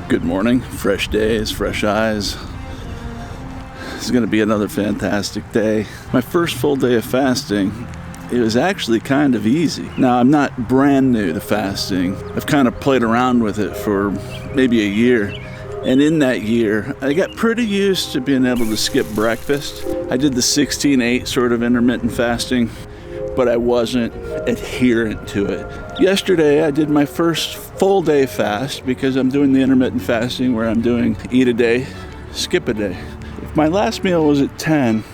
Good morning, fresh days, fresh eyes. This is going to be another fantastic day. My first full day of fasting, it was actually kind of easy. Now, I'm not brand new to fasting. I've kind of played around with it for maybe a year. And in that year, I got pretty used to being able to skip breakfast. I did the 16-8 sort of intermittent fasting, but I wasn't adherent to it. Yesterday, I did my first full day fast because I'm doing the intermittent fasting where I'm doing eat a day, skip a day. If my last meal was at 10,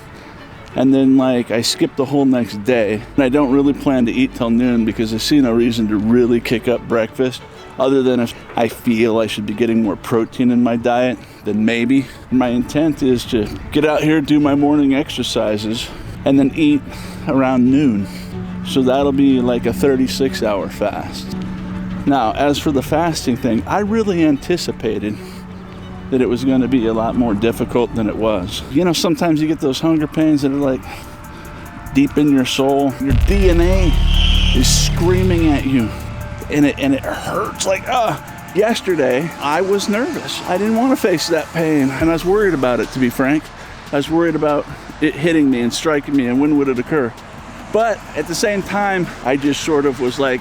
and then I skip the whole next day, and I don't really plan to eat till noon because I see no reason to really kick up breakfast, other than if I feel I should be getting more protein in my diet, then maybe. My intent is to get out here, do my morning exercises, and then eat around noon. So that'll be like a 36-hour fast. Now, as for the fasting thing, I really anticipated that it was going to be a lot more difficult than it was. You know, sometimes you get those hunger pains that are deep in your soul. Your DNA is screaming at you, and it hurts Yesterday, I was nervous. I didn't want to face that pain, and I was worried about it, to be frank. I was worried about it hitting me and striking me, and when would it occur? But at the same time, I just sort of was like,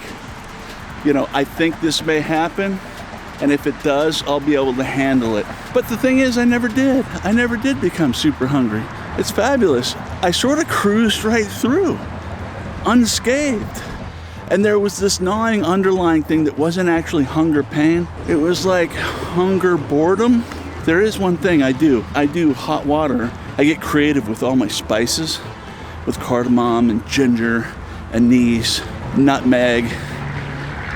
I think this may happen, and if it does, I'll be able to handle it. But the thing is, I never did. I never did become super hungry. It's fabulous. I sort of cruised right through, unscathed. And there was this gnawing underlying thing that wasn't actually hunger pain. It was like hunger boredom. There is one thing I do. I do hot water. I get creative with all my spices, with cardamom and ginger, anise, nutmeg,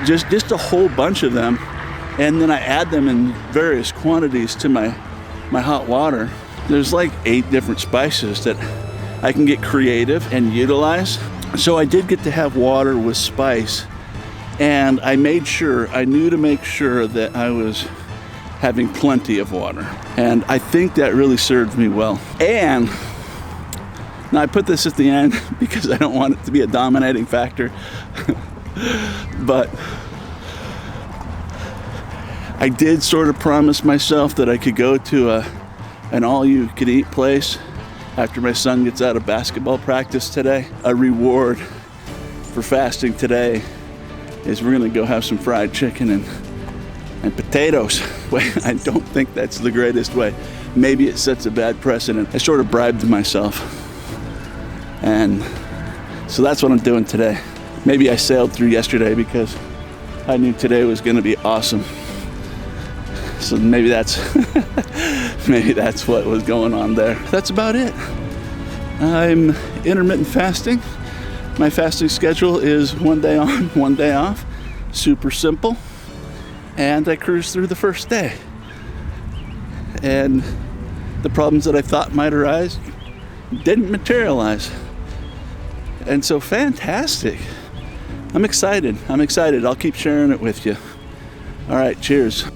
just a whole bunch of them. And then I add them in various quantities to my hot water. There's 8 different spices that I can get creative and utilize. So I did get to have water with spice, and I knew to make sure that I was having plenty of water. And I think that really served me well. And now I put this at the end because I don't want it to be a dominating factor. But I did sort of promise myself that I could go to an all-you-can-eat place after my son gets out of basketball practice today. A reward for fasting today is we're gonna go have some fried chicken and potatoes. Wait, I don't think that's the greatest way. Maybe it sets a bad precedent. I sort of bribed myself. And so that's what I'm doing today. Maybe I sailed through yesterday because I knew today was gonna be awesome. So maybe that's what was going on there. That's about it. I'm intermittent fasting. My fasting schedule is 1 day on, 1 day off. Super simple. And I cruised through the first day. And the problems that I thought might arise didn't materialize. And so fantastic. I'm excited. I'll keep sharing it with you. All right, cheers.